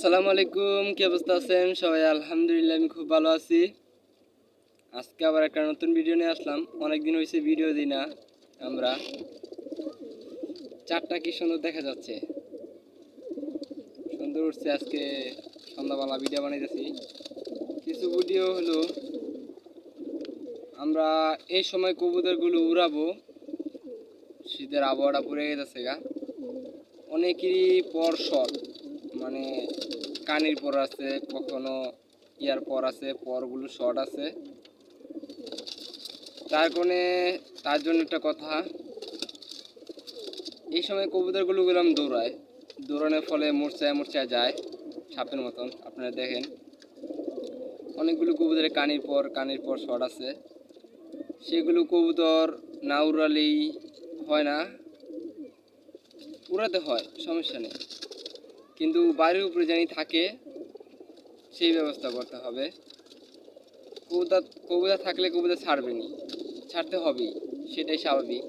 আসসালামু আলাইকুম, কি অবস্থা আছেন সবাই? আলহামদুলিল্লাহ আমি খুব ভালো আছি। আজকে আবার একটা নতুন ভিডিও নিয়ে আসলাম। অনেকদিন হয়েছে ভিডিও দিই না। আমরা চারটা কি সুন্দর দেখা যাচ্ছে, সুন্দর উঠছে। আজকে সন্ধ্যাবেলা ভিডিও বানাইতেছি। কিছু ভিডিও হলো আমরা এই সময় কবুতরগুলো উড়াবো। শীতের আবহাওয়াটা পড়ে গেছে গা, অনেকেরই পর শট, মানে কানির পর আছে, কখনো ইয়ার পর আছে, পরগুলো শর্ট আছে। তার জন্য একটা কথা, এই সময় কবুতরগুলো গেলাম দৌড়ায়, দৌড়ানোর ফলে মূর্ছায় যায় সাপের মতন। আপনারা দেখেন অনেকগুলো কবুতরের কানির পর শট আছে। সেগুলো কবুতর না উড়ালেই হয় না, উড়াতে হয়, সমস্যা নেই, কিন্তু বাড়ির উপরে জানি থাকে সেই ব্যবস্থা করতে হবে। কবুতর থাকলে কবুতর ছাড়বেনি, ছাড়তে হবেই, সেটাই স্বাভাবিক,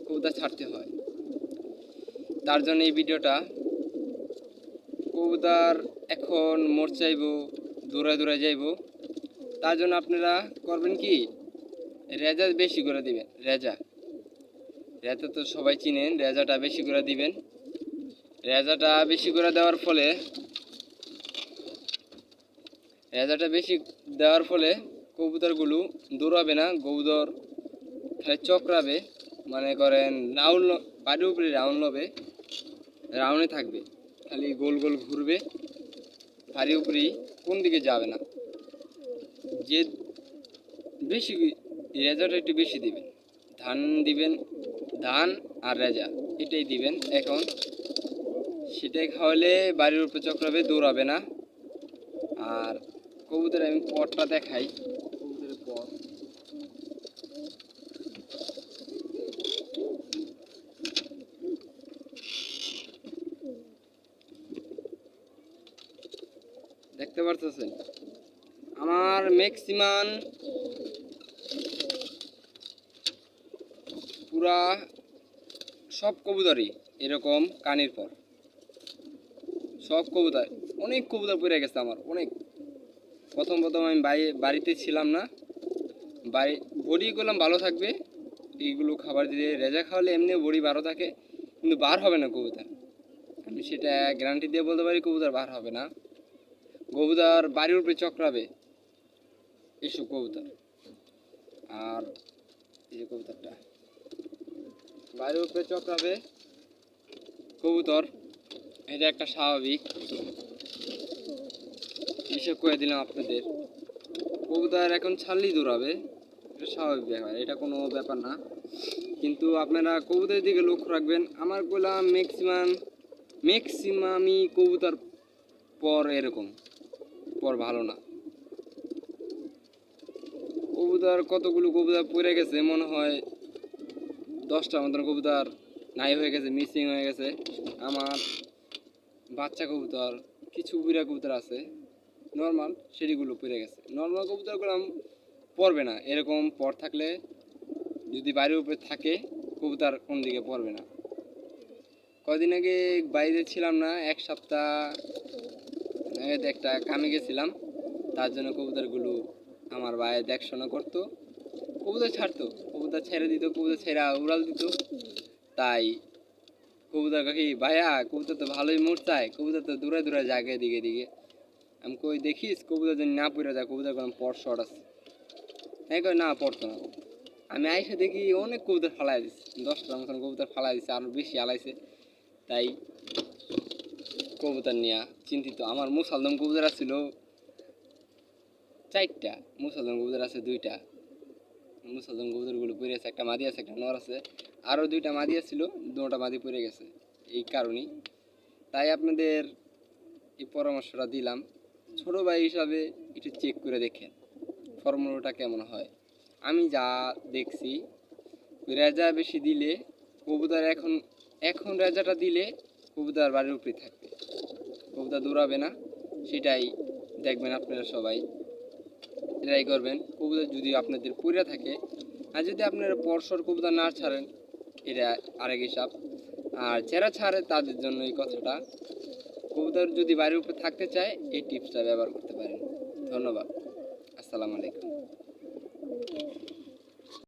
কবুতর ছাড়তে হয়। তার জন্য এই ভিডিওটা। কবুতর এখন চাইব, দৌড়ায় যাইব, তার জন্য আপনারা করবেন কি, রেজা বেশি করে দিবেন। রেজা তো সবাই চিনেন, রেজাটা বেশি করে দিবেন। রেজাটা বেশি করে দেওয়ার ফলে কবুতরগুলো দৌড়াবে না, কবুতর খালি চক্রাবে, মনে করেন রাউন্ড, বাড়ির উপরে রাউন্ড লবে, রাউন্ডে থাকবে, খালি গোল গোল ঘুরবে, বাড়ির উপরেই, কোন দিকে যাবে না। যে বেশি রেজাটা একটু বেশি দিবেন, ধান আর রেজা এটাই দিবেন এখন। সেটাই খাওয়ালে বাড়ির উপরে চক্রাবে, দৌড়াবে না। আর কবুতরের আমি পরটা দেখাই, কবুতরের পর দেখতে পারতেছেন। আমার ম্যাক্সিমাম পুরা সব কবুতরই এরকম কানির পর, সব কবুতর, অনেক কবুতর পড়ে গেছে আমার, অনেক। প্রথম আমি বাড়িতে ছিলাম না, বড়ি করলাম ভালো থাকবে, এইগুলো খাবার দিলে, রেজা খাওয়ালে এমনি বড়ি ভালো থাকে, কিন্তু বার হবে না কবুতর, আমি সেটা গ্যারান্টি দিয়ে বলতে পারি। কবুতর বার হবে না, কবুতর বাড়ির উপরে চক্রাবে এইসব কবুতর। আর এই যে কবুতরটা বাড়ির উপরে চক্রাবে কবুতর, এটা একটা স্বাভাবিক বিষয় করে দিলাম আপনাদের। কবুতর এখন ছাড়লেই দৌড়াবে, এটা স্বাভাবিক ব্যাপার, এটা কোনো ব্যাপার না। কিন্তু আপনারা কবুতরের দিকে লক্ষ্য রাখবেন। আমার বললাম ম্যাক্সিমামই কবুতর পর এরকম, পর ভালো না। কতগুলো কবুতর পড়ে গেছে, মনে হয় 10টার মতন কবুতর নাই হয়ে গেছে, মিসিং হয়ে গেছে। আমার বাচ্চা কবুতর, কিছু বুড়া কবুতর আছে নর্মাল, সেটিগুলো পড়ে গেছে। নর্মাল কবুতরগুলো পড়বে না, এরকম পর থাকলে, যদি বাড়ির উপরে থাকে কবুতর কোন দিকে পড়বে না। কদিন আগে বাইরে ছিলাম না, 1 সপ্তাহ একটা কামে গেছিলাম, তার জন্য কবুতরগুলো আমার ভাই দেখাশোনা করতো, কবুতর ছাড়তো, কবুতর ছেড়ে দিত, কবুতর ছেড়ে উড়াল দিত। তাই কবুতর কাকি, ভাইয়া কবুতর তো ভালোই চায়, কবুতর তো দূরে জায়গায় দিকে দিকে। আমি কই দেখিস কবুতর যদি না পড়ে যায়, কবুতর কোনো পর শট আছে। হ্যাঁ কই না, পড়তো না। আমি আইসা দেখি অনেক কবুতর ফালাই দিচ্ছে, 10টার মতন কবুতর ফালাই দিচ্ছে, আরও বেশি আলাইছে। তাই কবুতর নিয়ে চিন্তিত। আমার মুসালদম কবুতর ছিল 4টা, মুসালদম কবুতর আছে 2টা। মুসালদম কবুতরগুলো পড়ে আছে, একটা মাদি আছে, একটা নর আছে, আরও 2টা মাদি ছিল, 2টা মাদি পড়ে গেছে। এই কারণেই, তাই আপনাদের এই পরামর্শটা দিলাম। ছোট ভাই হিসাবে একটু চেক করে দেখেন ফর্মুলাটা কেমন হয়। আমি যা দেখছি, রেজা বেশি দিলে কবুতর, এখন রেজাটা দিলে কবুতর বাড়ির উপরে থাকবে, কবুতর দৌড়াবে না। সেটাই দেখবেন আপনারা সবাই ট্রাই করবেন। কবুতর যদি আপনাদের পড়ে থাকে, আর যদি আপনারা পরশর কবুতর না ছাড়েন, এটা আরেক হিসাব। আর যারা ছাড়ে তাদের জন্য এই কথাটা, কবুতর যদি বাড়ির উপরে থাকতে চায় এই টিপসটা ব্যবহার করতে পারেন। ধন্যবাদ। আসসালামু আলাইকুম।